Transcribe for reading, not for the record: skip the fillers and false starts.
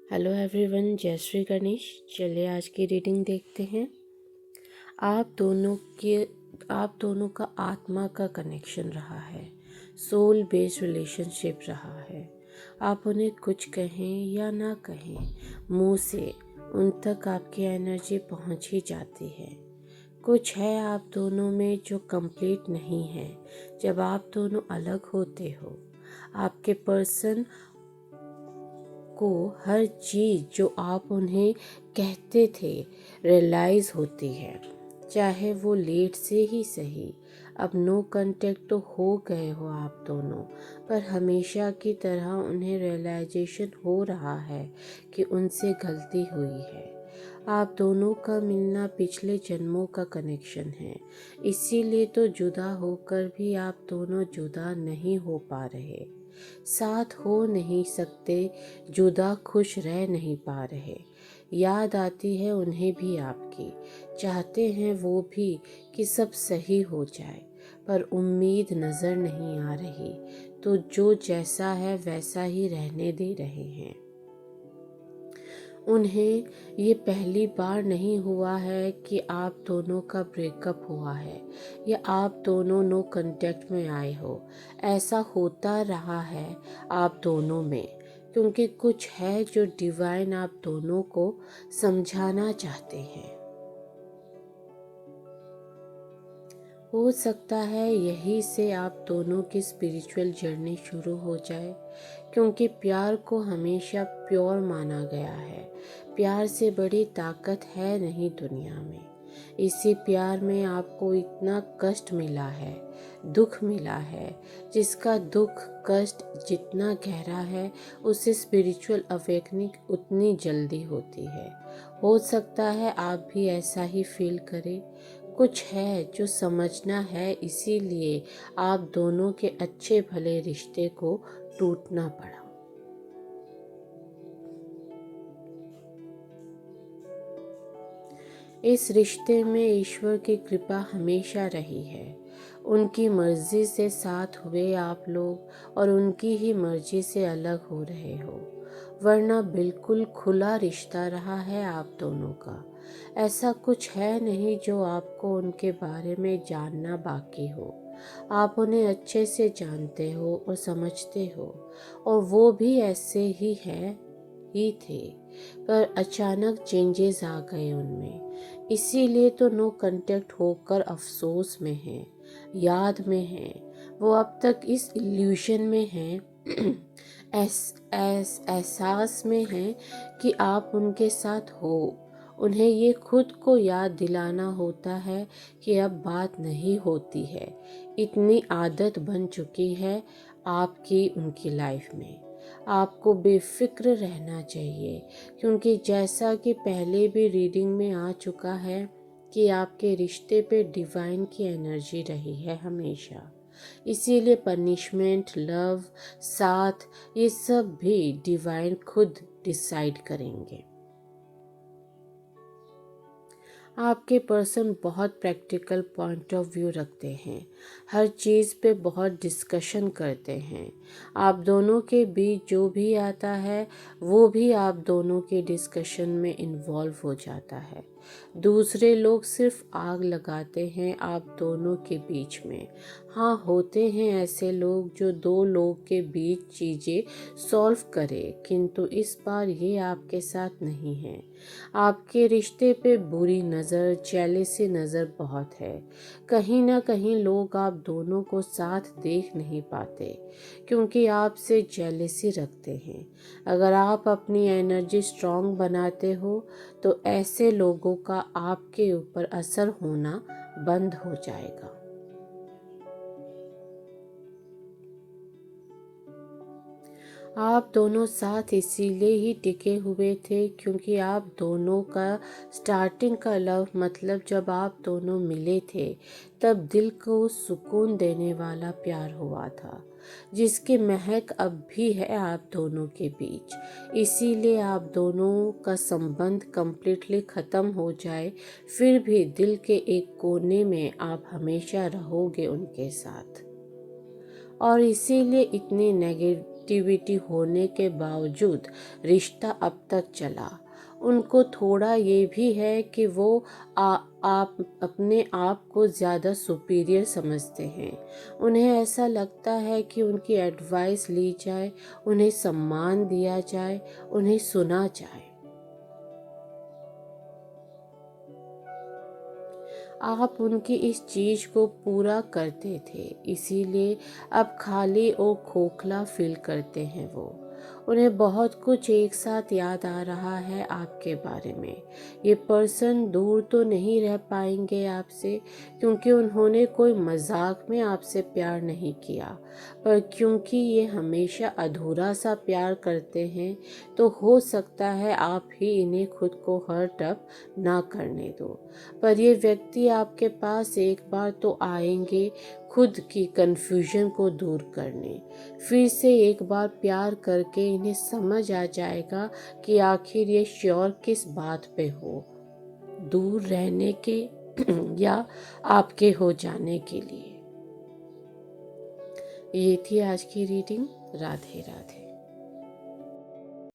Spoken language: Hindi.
हेलो एवरीवन, जय श्री गणेश। चलिए आज की रीडिंग देखते हैं। आप दोनों के आप दोनों का आत्मा का कनेक्शन रहा है, सोल बेस्ड रिलेशनशिप रहा है। आप उन्हें कुछ कहें या ना कहें, मुंह से उन तक आपकी एनर्जी पहुंच ही जाती है। कुछ है आप दोनों में जो कंप्लीट नहीं है। जब आप दोनों अलग होते हो, आपके पर्सन को हर चीज़ जो आप उन्हें कहते थे रियलाइज़ होती है, चाहे वो लेट से ही सही। अब नो कांटेक्ट तो हो गए हो आप दोनों, पर हमेशा की तरह उन्हें रियलाइजेशन हो रहा है कि उनसे गलती हुई है। आप दोनों का मिलना पिछले जन्मों का कनेक्शन है, इसीलिए तो जुदा होकर भी आप दोनों जुदा नहीं हो पा रहे, साथ हो नहीं सकते, जुदा खुश रह नहीं पा रहे। याद आती है उन्हें भी आपकी, चाहते हैं वो भी कि सब सही हो जाए, पर उम्मीद नज़र नहीं आ रही, तो जो जैसा है वैसा ही रहने दे रहे हैं। उन्हें ये पहली बार नहीं हुआ है कि आप दोनों का ब्रेकअप हुआ है या आप दोनों नो कांटेक्ट में आए हो। ऐसा होता रहा है आप दोनों में, क्योंकि कुछ है जो डिवाइन आप दोनों को समझाना चाहते हैं। हो सकता है यहीं से आप दोनों की स्पिरिचुअल जर्नी शुरू हो जाए, क्योंकि प्यार को हमेशा प्योर माना गया है। प्यार से बड़ी ताकत है नहीं दुनिया में। इसी प्यार में आपको इतना कष्ट मिला है, दुख मिला है, जिसका दुख कष्ट जितना गहरा है, उससे स्पिरिचुअल अवेकनिंग उतनी जल्दी होती है। हो सकता है आप भी ऐसा ही फील करें। कुछ है जो समझना है, इसीलिए आप दोनों के अच्छे भले रिश्ते को टूटना पड़ा। इस रिश्ते में ईश्वर की कृपा हमेशा रही है। उनकी मर्जी से साथ हुए आप लोग और उनकी ही मर्जी से अलग हो रहे हो, वरना बिल्कुल खुला रिश्ता रहा है आप दोनों का। ऐसा कुछ है नहीं जो आपको उनके बारे में जानना बाकी हो। आप उन्हें अच्छे से जानते हो और समझते हो, और वो भी ऐसे ही थे, पर अचानक चेंजेस आ गए उनमें। इसीलिए तो नो कांटेक्ट होकर अफसोस में हैं, याद में हैं। वो अब तक इस इल्यूशन में हैं, एहसास में हैं कि आप उनके साथ हो। उन्हें ये खुद को याद दिलाना होता है कि अब बात नहीं होती है। इतनी आदत बन चुकी है आपकी उनकी लाइफ में। आपको बेफिक्र रहना चाहिए, क्योंकि जैसा कि पहले भी रीडिंग में आ चुका है कि आपके रिश्ते पे डिवाइन की एनर्जी रही है हमेशा। इसीलिए पनिशमेंट, लव, साथ, ये सब भी डिवाइन खुद डिसाइड करेंगे। आपके पर्सन बहुत प्रैक्टिकल पॉइंट ऑफ व्यू रखते हैं, हर चीज़ पे बहुत डिस्कशन करते हैं। आप दोनों के बीच जो भी आता है वो भी आप दोनों के डिस्कशन में इन्वॉल्व हो जाता है। दूसरे लोग सिर्फ आग लगाते हैं आप दोनों के बीच में। हाँ, होते हैं ऐसे लोग जो दो लोग के बीच चीज़ें सॉल्व करें, किंतु इस बार ये आपके साथ नहीं है। आपके रिश्ते पे बुरी नज़र, जेलसी नज़र बहुत है। कहीं ना कहीं लोग आप दोनों को साथ देख नहीं पाते, क्योंकि आपसे जेलसी रखते हैं। अगर आप अपनी एनर्जी स्ट्रांग बनाते हो तो ऐसे लोगों का आपके ऊपर असर होना बंद हो जाएगा। आप दोनों साथ इसीलिए ही टिके हुए थे, क्योंकि आप दोनों का स्टार्टिंग का लव, मतलब जब आप दोनों मिले थे तब दिल को सुकून देने वाला प्यार हुआ था, जिसकी महक अब भी है आप दोनों के बीच। इसीलिए आप दोनों का संबंध कम्प्लीटली ख़त्म हो जाए, फिर भी दिल के एक कोने में आप हमेशा रहोगे उनके साथ। और इसीलिए इतनी कनेक्टिविटी होने के बावजूद रिश्ता अब तक चला। उनको थोड़ा ये भी है कि वो आप अपने आप को ज़्यादा सुपीरियर समझते हैं। उन्हें ऐसा लगता है कि उनकी एडवाइस ली जाए, उन्हें सम्मान दिया जाए, उन्हें सुना जाए। आप उनकी इस चीज़ को पूरा करते थे, इसीलिए अब खाली और खोखला फील करते हैं वो। उन्हें बहुत कुछ एक साथ याद आ रहा है आपके बारे में। ये पर्सन दूर तो नहीं रह पाएंगे आपसे, क्योंकि उन्होंने कोई मजाक में आपसे प्यार नहीं किया, पर क्योंकि ये हमेशा अधूरा सा प्यार करते हैं, तो हो सकता है आप ही इन्हें खुद को हर्ट अप ना करने दो। पर ये व्यक्ति आपके पास एक बार तो आएंगे खुद की कन्फ्यूजन को दूर करने। फिर से एक बार प्यार करके इन्हें समझ आ जाएगा कि आखिर ये श्योर किस बात पे हो, दूर रहने के या आपके हो जाने के लिए। ये थी आज की रीडिंग। राधे राधे।